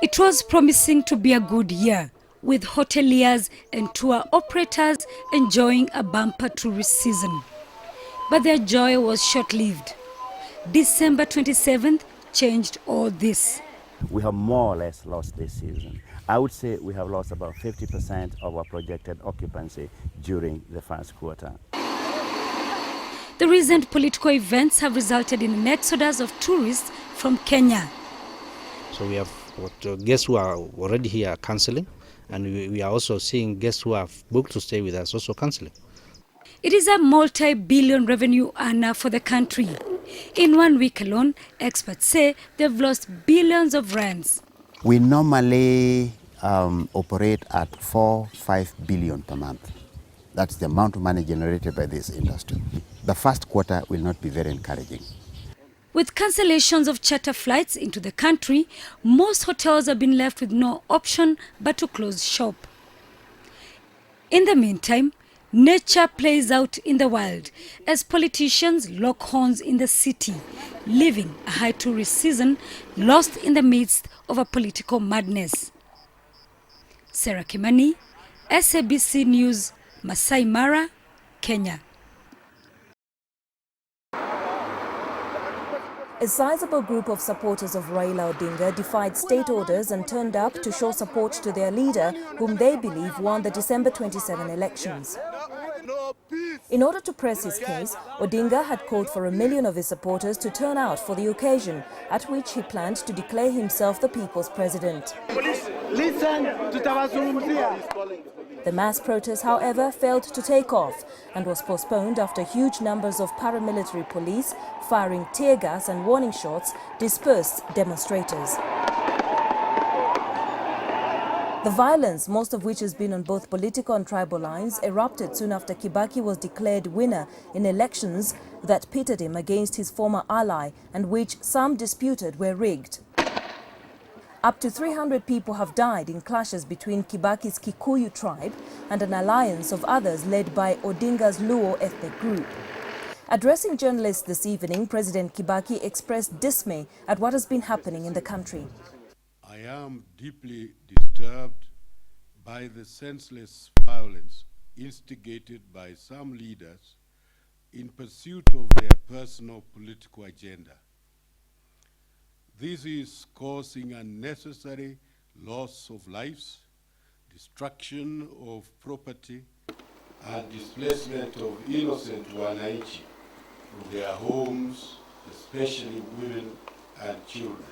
It was promising to be a good year, with hoteliers and tour operators enjoying a bumper tourist season. But their joy was short-lived. December 27th changed all this. We have more or less lost this season. I would say we have lost about 50% of our projected occupancy during the first quarter. The recent political events have resulted in an exodus of tourists from Kenya. So we have guests who are already here cancelling, and we are also seeing guests who have booked to stay with us also cancelling. It is a multi-billion revenue earner for the country. In 1 week alone, experts say they've lost billions of rands. We normally operate at 4-5 billion per month. That's the amount of money generated by this industry. The first quarter will not be very encouraging. With cancellations of charter flights into the country, most hotels have been left with no option but to close shop. In the meantime, nature plays out in the wild as politicians lock horns in the city, leaving a high tourist season lost in the midst of a political madness. Sarah Kimani, SABC News, Masai Mara, Kenya. A sizable group of supporters of Raila Odinga defied state orders and turned up to show support to their leader, whom they believe won the December 27 elections. In order to press his case, Odinga had called for 1 million of his supporters to turn out for the occasion, at which he planned to declare himself the people's president. The mass protest, however, failed to take off and was postponed after huge numbers of paramilitary police, firing tear gas and warning shots, dispersed demonstrators. The violence, most of which has been on both political and tribal lines, erupted soon after Kibaki was declared winner in elections that pitted him against his former ally and which some disputed were rigged. Up to 300 people have died in clashes between Kibaki's Kikuyu tribe and an alliance of others led by Odinga's Luo ethnic group. Addressing journalists this evening, President Kibaki expressed dismay at what has been happening in the country. I am deeply disturbed by the senseless violence instigated by some leaders in pursuit of their personal political agenda. This is causing unnecessary loss of lives, destruction of property, and displacement of innocent wananchi from their homes, especially women and children.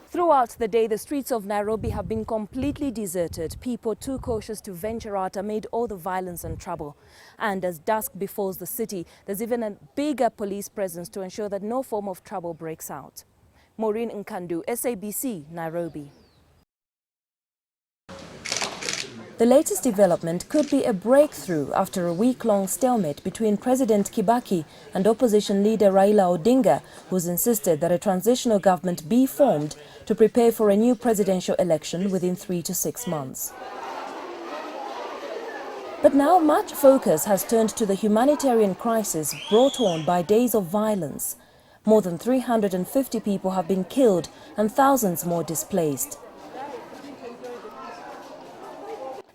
Throughout the day, the streets of Nairobi have been completely deserted, people too cautious to venture out amid all the violence and trouble. And as dusk befalls the city, there's even a bigger police presence to ensure that no form of trouble breaks out. Maureen Nkandu, SABC, Nairobi. The latest development could be a breakthrough after a week-long stalemate between President Kibaki and opposition leader Raila Odinga, who's insisted that a transitional government be formed to prepare for a new presidential election within 3 to 6 months. But now much focus has turned to the humanitarian crisis brought on by days of violence. More than 350 people have been killed and thousands more displaced.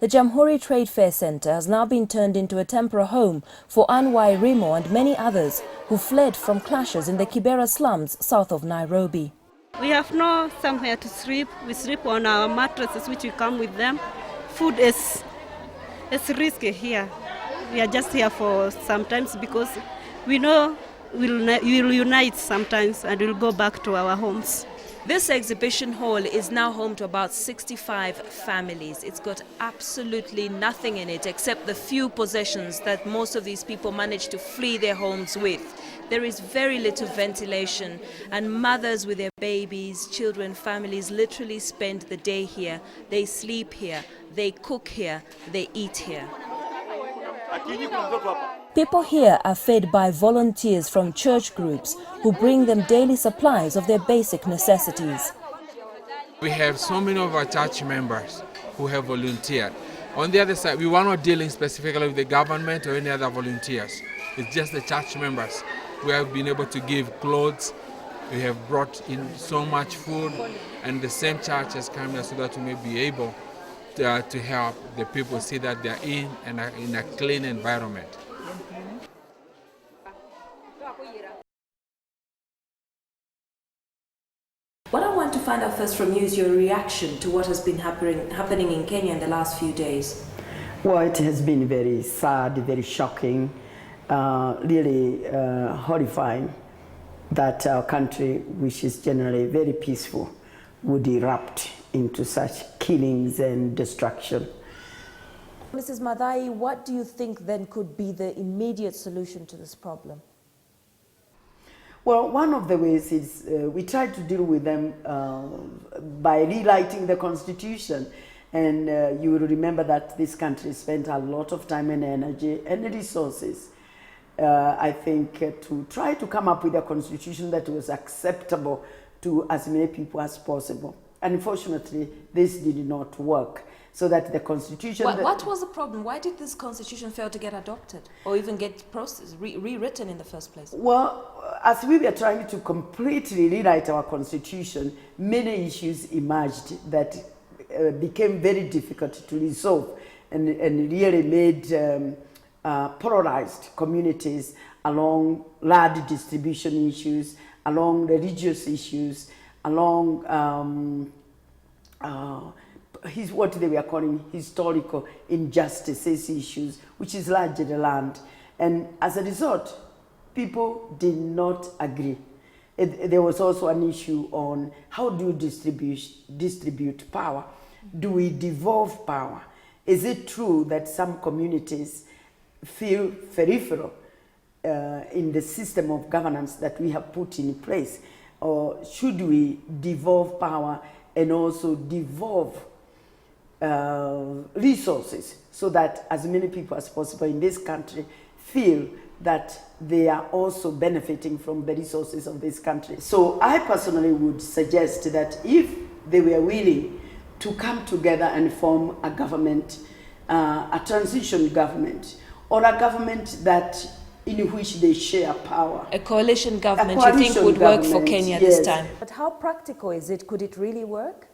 The Jamhuri Trade Fair Center has now been turned into a temporary home for Anwai Rimo and many others who fled from clashes in the Kibera slums south of Nairobi. We have no somewhere to sleep. We sleep on our mattresses which we come with them. Food is risky here. We are just here for sometimes because we know we'll unite sometimes and we'll go back to our homes. This exhibition hall is now home to about 65 families. It's got absolutely nothing in it except the few possessions that most of these people managed to flee their homes with. There is very little ventilation, and mothers with their babies, children, families literally spend the day here. They sleep here, they cook here, they eat here. People here are fed by volunteers from church groups who bring them daily supplies of their basic necessities. We have so many of our church members who have volunteered. On the other side, we were not dealing specifically with the government or any other volunteers. It's just the church members who have been able to give clothes, We have brought in so much food, and the same church has come here so that we may be able to help the people see that they are in a clean environment. What I want to find out first from you is your reaction to what has been happening in Kenya in the last few days. Well, it has been very sad, very shocking, really horrifying that our country, which is generally very peaceful, would erupt into such killings and destruction. Mrs. Madai, what do you think then could be the immediate solution to this problem? Well, one of the ways is we try to deal with them by rewriting the constitution. And you will remember that this country spent a lot of time and energy and resources, I think, to try to come up with a constitution that was acceptable to as many people as possible. Unfortunately, this did not work. So that the constitution... What was the problem? Why did this constitution fail to get adopted or even get rewritten in the first place? Well, as we were trying to completely rewrite our constitution, many issues emerged that became very difficult to resolve and really made polarized communities along land distribution issues, along religious issues, along what they were calling historical injustices issues, which is largely the land. And as a result, people did not agree. There was also an issue on how do you distribute power? Do we devolve power? Is it true that some communities feel peripheral in the system of governance that we have put in place? Or should we devolve power and also devolve resources so that as many people as possible in this country feel that they are also benefiting from the resources of this country? So I personally would suggest that if they were willing to come together and form a government, a transition government, or a government that in which they share power. A coalition government you think would work for Kenya yes. this time? But how practical is it? Could it really work?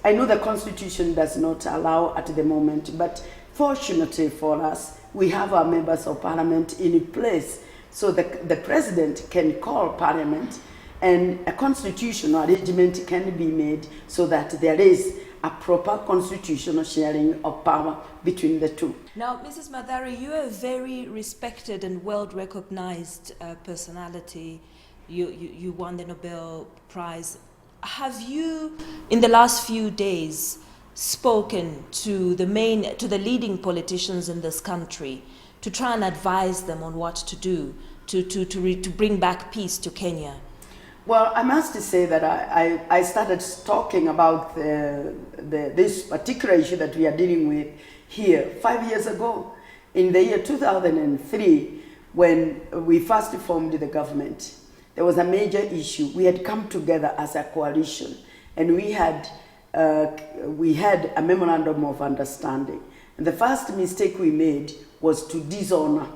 I know the constitution does not allow at the moment, but fortunately for us, we have our members of parliament in place. So the president can call parliament and a constitutional arrangement can be made so that there is a proper constitutional sharing of power between the two. Now, Mrs. Madari, you are a very respected and well-recognized personality. You won the Nobel Prize. Have you, in the last few days, spoken to the leading politicians in this country to try and advise them on what to do to bring back peace to Kenya? Well, I must say that I started talking about this particular issue that we are dealing with here 5 years ago, in the year 2003, when we first formed the government. There was a major issue. We had come together as a coalition, and we had a memorandum of understanding. And the first mistake we made was to dishonor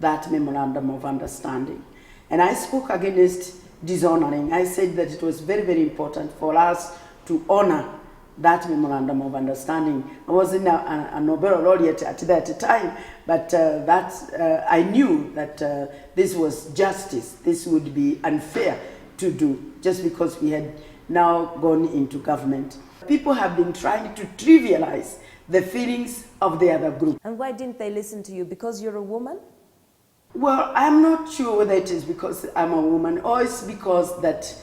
that memorandum of understanding. And I spoke against dishonoring. I said that it was very, very important for us to honor that memorandum of understanding. I wasn't a Nobel laureate at that time, but I knew that this was justice. This would be unfair to do just because we had now gone into government. People have been trying to trivialize the feelings of the other group. And why didn't they listen to you? Because you're a woman? Well, I'm not sure whether it is because I'm a woman or it's because that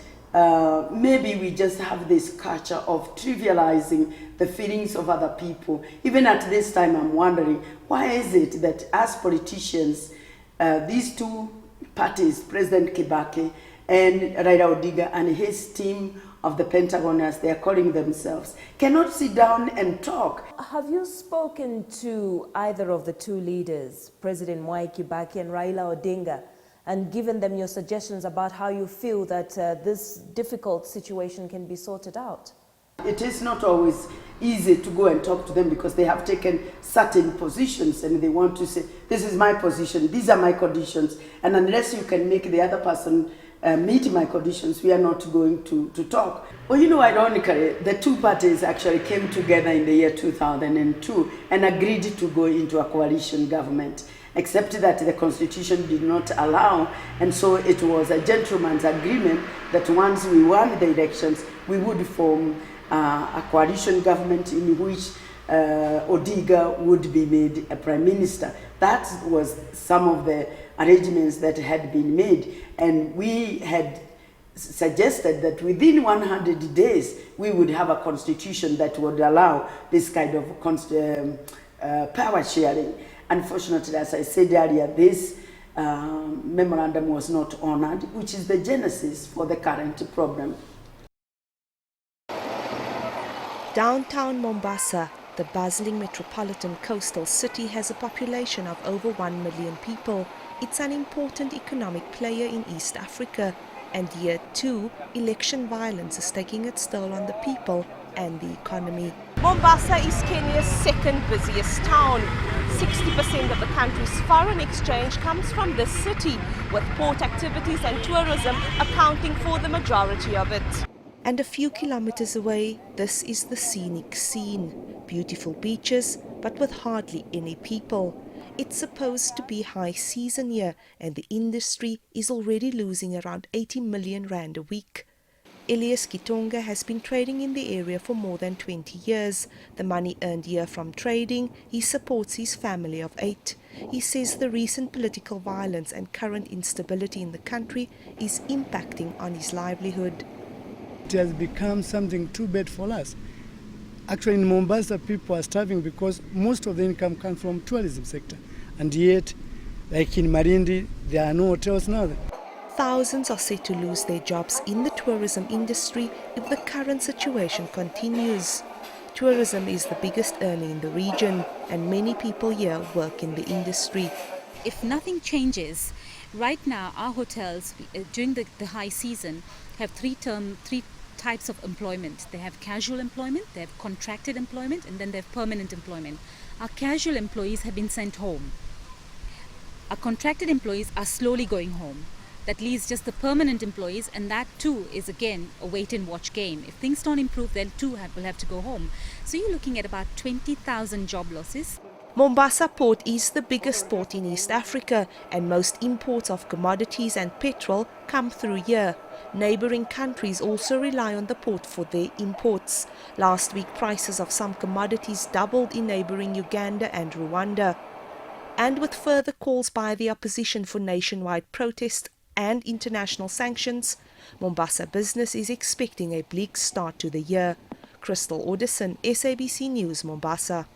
maybe we just have this culture of trivializing the feelings of other people. Even at this time, I'm wondering, why is it that as politicians, these two parties, President Kibaki and Raila Odinga and his team of the Pentagon, as they are calling themselves, cannot sit down and talk? Have you spoken to either of the two leaders, President Mwai Kibaki and Raila Odinga, and given them your suggestions about how you feel that this difficult situation can be sorted out? It is not always easy to go and talk to them because they have taken certain positions and they want to say, this is my position, these are my conditions, and unless you can make the other person meet my conditions, we are not going to talk. Well, you know, ironically, the two parties actually came together in the year 2002 and agreed to go into a coalition government, except that the constitution did not allow, and so it was a gentleman's agreement that once we won the elections, we would form a coalition government in which Odiga would be made a prime minister. That was some of the arrangements that had been made, and we had suggested that within 100 days we would have a constitution that would allow this kind of power sharing. Unfortunately, as I said earlier, this memorandum was not honored, which is the genesis for the current problem. Downtown Mombasa, the bustling metropolitan coastal city, has a population of over 1 million people. It's an important economic player in East Africa, and year 2, election violence is taking its toll on the people and the economy. Mombasa is Kenya's second busiest town. 60% of the country's foreign exchange comes from this city, with port activities and tourism accounting for the majority of it. And a few kilometers away, this is the scenic scene. Beautiful beaches, but with hardly any people. It's supposed to be high season here, and the industry is already losing around 80 million rand a week. Elias Kitonga has been trading in the area for more than 20 years. The money earned here from trading, he supports his family of 8. He says the recent political violence and current instability in the country is impacting on his livelihood. It has become something too bad for us. Actually, in Mombasa, people are starving because most of the income comes from tourism sector. And yet, like in Marindi, there are no hotels now. Thousands are set to lose their jobs in the tourism industry if the current situation continues. Tourism is the biggest earner in the region, and many people here work in the industry. If nothing changes, right now our hotels during the high season have three types of employment. They have casual employment, they have contracted employment, and then they have permanent employment. Our casual employees have been sent home. Our contracted employees are slowly going home. That leaves just the permanent employees, and that too is again a wait and watch game. If things don't improve, then too will have to go home. So you're looking at about 20,000 job losses. Mombasa Port is the biggest port in East Africa, and most imports of commodities and petrol come through here. Neighboring countries also rely on the port for their imports. Last week, prices of some commodities doubled in neighboring Uganda and Rwanda. And with further calls by the opposition for nationwide protests and international sanctions, Mombasa business is expecting a bleak start to the year. Crystal Audison, SABC News, Mombasa.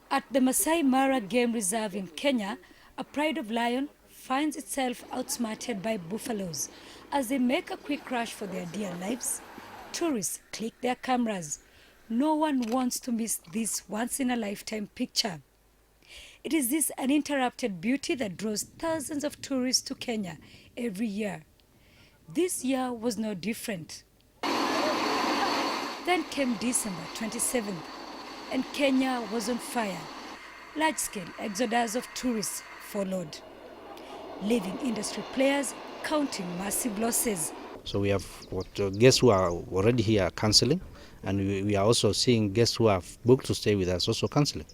At the Masai Mara Game Reserve in Kenya, a pride of lion finds itself outsmarted by buffaloes. As they make a quick rush for their dear lives, tourists click their cameras. No one wants to miss this once-in-a-lifetime picture. It is this uninterrupted beauty that draws thousands of tourists to Kenya every year. This year was no different. Then came December 27th, and Kenya was on fire. Large-scale exodus of tourists followed, leaving industry players counting massive losses. So we have guests who are already here cancelling, and we are also seeing guests who have booked to stay with us also cancelling.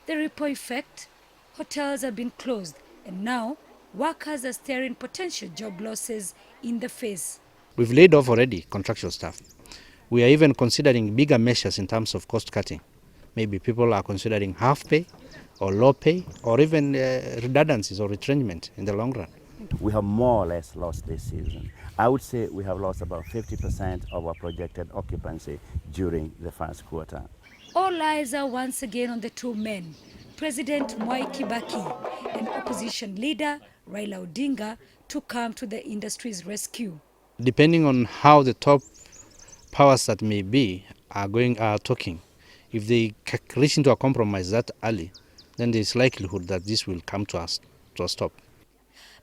The ripple effect, hotels have been closed, and now workers are staring potential job losses in the face. We've laid off already contractual staff. We are even considering bigger measures in terms of cost cutting. Maybe people are considering half pay or low pay or even redundancies or retrenchment in the long run. We have more or less lost this season. I would say we have lost about 50% of our projected occupancy during the first quarter. All eyes are once again on the two men, President Mwai Kibaki and opposition leader Raila Odinga, to come to the industry's rescue. Depending on how the top powers that may be are talking, if they reach into a compromise that early, then there is likelihood that this will come to a stop.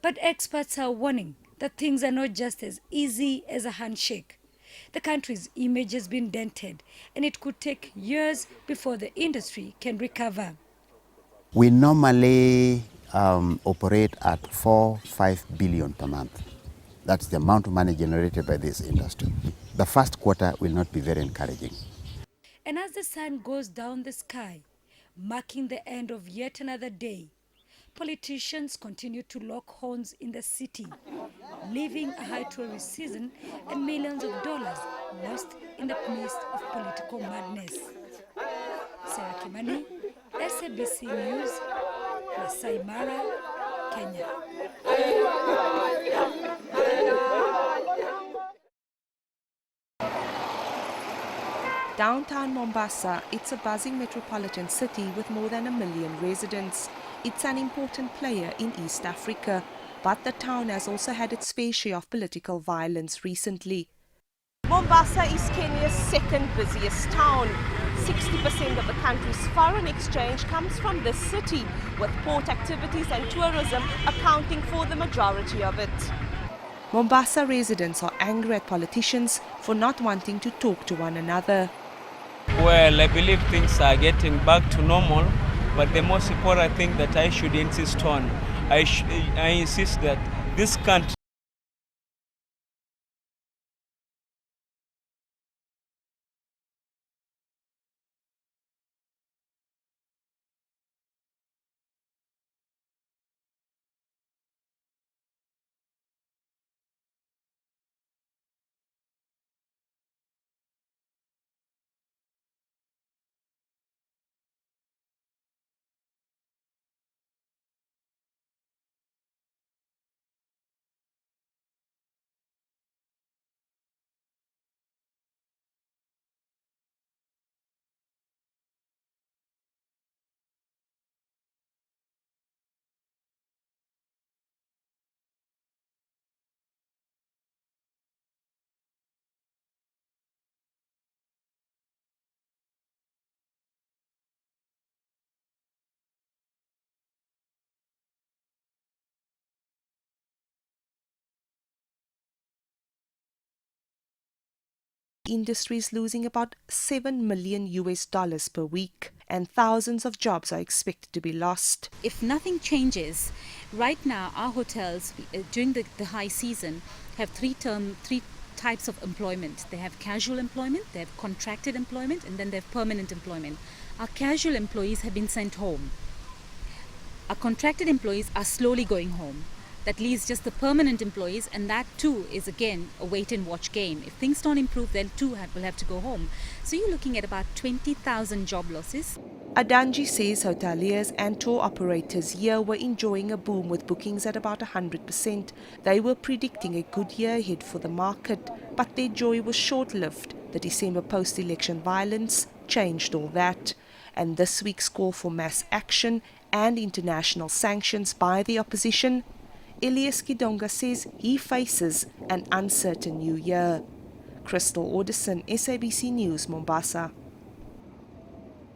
But experts are warning that things are not just as easy as a handshake. The country's image has been dented, and it could take years before the industry can recover. We normally operate at 4-5 billion per month. That's the amount of money generated by this industry. The first quarter will not be very encouraging. And as the sun goes down the sky, marking the end of yet another day, politicians continue to lock horns in the city, leaving a high tourist season and millions of dollars lost in the midst of political madness. Sarah Kimani, SABC News, Masai Mara, Kenya. Downtown Mombasa, it's a buzzing metropolitan city with more than 1 million residents. It's an important player in East Africa, but the town has also had its fair share of political violence recently. Mombasa is Kenya's second busiest town. 60% of the country's foreign exchange comes from this city, with port activities and tourism accounting for the majority of it. Mombasa residents are angry at politicians for not wanting to talk to one another. Well, I believe things are getting back to normal, but the most important thing that I should insist on, I insist that this country Industry is losing about $7 million per week, and thousands of jobs are expected to be lost. If nothing changes, right now our hotels during the high season have three types of employment. They have casual employment, they have contracted employment, and then they have permanent employment. Our casual employees have been sent home. Our contracted employees are slowly going home. That leaves just the permanent employees, and that too is again a wait and watch game. If things don't improve, then too will have to go home. So you're looking at about 20,000 job losses. Adanji says hoteliers and tour operators here were enjoying a boom with bookings at about 100%. They were predicting a good year ahead for the market, but their joy was short-lived. The December post-election violence changed all that. And this week's call for mass action and international sanctions by the opposition, Elias Kidonga says he faces an uncertain new year. Crystal Alderson, SABC News, Mombasa.